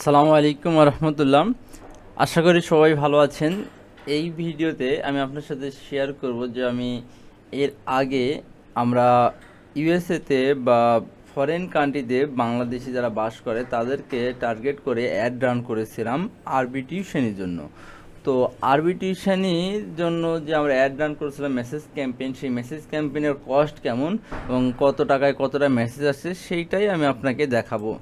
সালামু আলাইকুম রহমতুল্লাহ। আশা করি সবাই ভালো আছেন। এই ভিডিওতে আমি আপনার সাথে শেয়ার করব যে আমি এর আগে আমরা ইউএসএতে বা ফরেন কান্ট্রিতে বাংলাদেশি যারা বাস করে তাদেরকে টার্গেট করে অ্যাড রান করেছিলাম আরবি টিউশনের জন্য। তো আরবি টিউশনির জন্য যে আমরা অ্যাড রান করেছিলাম মেসেজ ক্যাম্পেইন, সেই মেসেজ ক্যাম্পেইনের কস্ট কেমন এবং কত টাকায় কতটা মেসেজ আসছে সেইটাই আমি আপনাকে দেখাবো।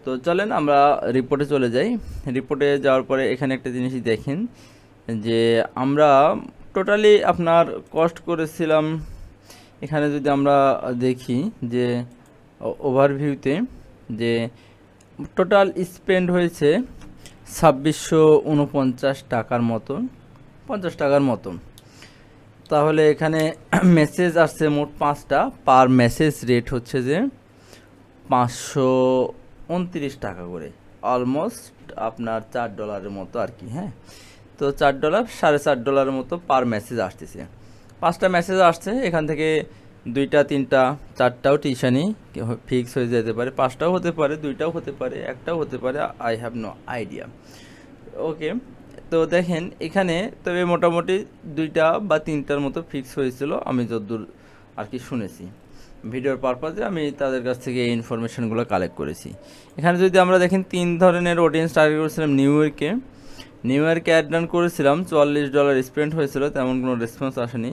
তো চলেন আমরা রিপোর্টে চলে যাই। রিপোর্টে যাওয়ার পরে এখানে একটা জিনিস দেখেন যে আমরা টোটালি আপনার কস্ট করেছিলাম। এখানে যদি আমরা দেখি যে ওভারভিউতে যে টোটাল স্পেন্ড হয়েছে 2649 টাকার মতন, 50 টাকার মতন। তাহলে এখানে মেসেজ আসছে মোট 5টা, পার মেসেজ রেট হচ্ছে যে 529 টাকা করে, অলমোস্ট আপনার $4 মতো আর কি। হ্যাঁ, তো $4, $4.5 মতো পার মেসেজ আসতেছে। 5টা মেসেজ আসছে, এখান থেকে 2টা 3টা 4টাও টিউশানি ফিক্স হয়ে যেতে পারে, 5টাও হতে পারে, 2টাও হতে পারে, 1টাও হতে পারে, আই হ্যাভ নো আইডিয়া। ওকে, তো দেখেন এখানে তবে মোটামুটি 2টা বা 3টার মতো ফিক্স হয়েছিল, আমি যতদূর আর কি শুনেছি। ভিডিওর পারপাজে আমি তাদের কাছ থেকে এই ইনফরমেশনগুলো কালেক্ট করেছি। এখানে যদি আমরা দেখেন 3 ধরনের অডিয়েন্স টার্গেট করেছিলাম। নিউ ইয়র্কে অ্যাড রান করেছিলাম, $44 স্পেন্ড হয়েছিল, তেমন কোনো রেসপন্স আসেনি।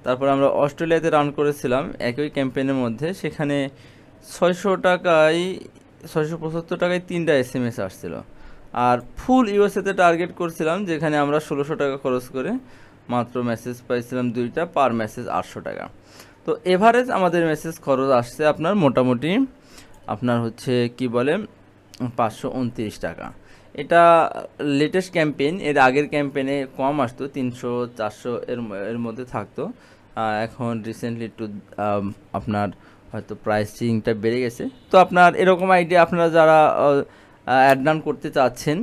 তারপর আমরা অস্ট্রেলিয়াতে রান করেছিলাম একই ক্যাম্পেইনের মধ্যে, সেখানে 675 টাকায় 3টা SMS আসছিল। আর ফুল ইউএসএতে টার্গেট করছিলাম, যেখানে আমরা 1600 টাকা খরচ করে মাত্র মেসেজ পাইছিলাম 2টা, পার মেসেজ 800 টাকা। তো এভারেজ আমাদের মেসেজ খরচ আসছে আপনার মোটামুটি আপনার হচ্ছে কি বলে 529 টাকা। এটা লেটেস্ট ক্যাম্পেইন, এর আগের ক্যাম্পেইনে কম আসতো, 300 400 এর মধ্যে থাকতো। এখন রিসেন্টলি একটু আপনার হয়তো প্রাইসিংটা বেড়ে গেছে। তো আপনার এরকম আইডিয়া আপনারা যারা অ্যাড রান করতে চাচ্ছেন,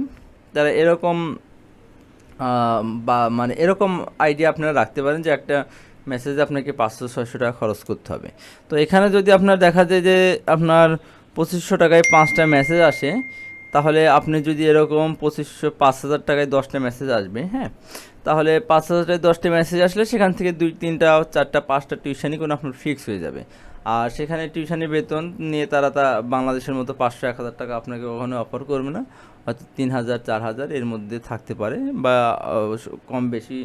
তারা এরকম বা মানে এরকম আইডিয়া আপনারা রাখতে পারেন যে একটা মেসেজে আপনাকে 500-600 টাকা খরচ করতে হবে। তো এখানে যদি আপনার দেখা যায় যে আপনার 2500 টাকায় 5টা মেসেজ আসে, তাহলে আপনি যদি এরকম 5000 টাকায় 10টা মেসেজ আসবে, হ্যাঁ, তাহলে 5000টায় 10টা মেসেজ আসলে সেখান থেকে 2 3টা 4টা 5টা টিউশানি কোনো আপনার ফিক্স হয়ে যাবে। আর সেখানে টিউশানি বেতন নিয়ে তারা বাংলাদেশের মতো 500-1000 টাকা আপনাকে কখনো অফার করবে না। হয়তো 3000-4000 এর মধ্যে থাকতে পারে, বা কম বেশি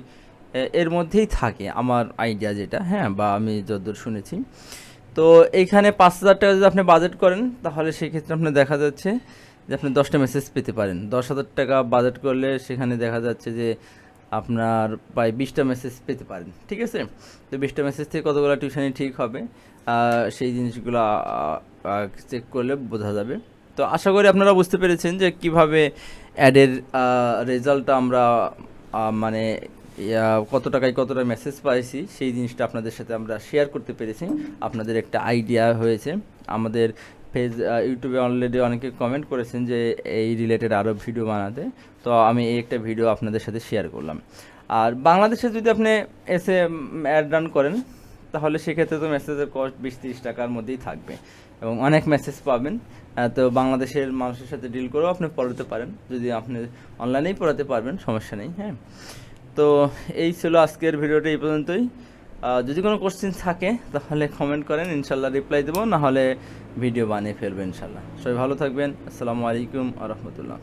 এর মধ্যেই থাকে আমার আইডিয়া যেটা, হ্যাঁ, বা আমি যতদূর শুনেছি। তো এইখানে 5000 টাকা যদি আপনি বাজেট করেন, তাহলে সেক্ষেত্রে আপনার দেখা যাচ্ছে যে আপনি 10টা মেসেজ পেতে পারেন। 10,000 টাকা বাজেট করলে সেখানে দেখা যাচ্ছে যে আপনার প্রায় 20টা মেসেজ পেতে পারেন। ঠিক আছে, তো 20টা মেসেজ থেকে কতগুলো টিউশানি ঠিক হবে সেই জিনিসগুলো চেক করলে বোঝা যাবে। তো আশা করি আপনারা বুঝতে পেরেছেন যে কিভাবে অ্যাডের রেজাল্টটা আমরা মানে কত টাকায় কতটা মেসেজ পাইছি সেই জিনিসটা আপনাদের সাথে আমরা শেয়ার করতে পেরেছি। আপনাদের একটা আইডিয়া হয়েছে। আমাদের ইউটিউবে অলরেডি অনেকে কমেন্ট করেছেন যে এই রিলেটেড আরও ভিডিও বানাতে, তো আমি এই একটা ভিডিও আপনাদের সাথে শেয়ার করলাম। আর বাংলাদেশে যদি আপনি এসে অ্যাড রান করেন, তাহলে সেক্ষেত্রে তো মেসেজের কস্ট 20-30 টাকার মধ্যেই থাকবে এবং অনেক মেসেজ পাবেন। তো বাংলাদেশের মানুষের সাথে ডিল করেও আপনি পড়াতে পারেন, যদি আপনি অনলাইনেই পড়াতে পারবেন, সমস্যা নেই। হ্যাঁ, তো এই ছিল আজকের ভিডিওটা, এই পর্যন্তই। যদি কোনো কোশ্চেন থাকে তাহলে কমেন্ট করেন, ইনশাল্লাহ রিপ্লাই দেবো, নাহলে ভিডিও বানিয়ে ফেলবো ইনশাল্লাহ। সবাই ভালো থাকবেন। আসসালামু আলাইকুম আ রহমতুল্লাহ।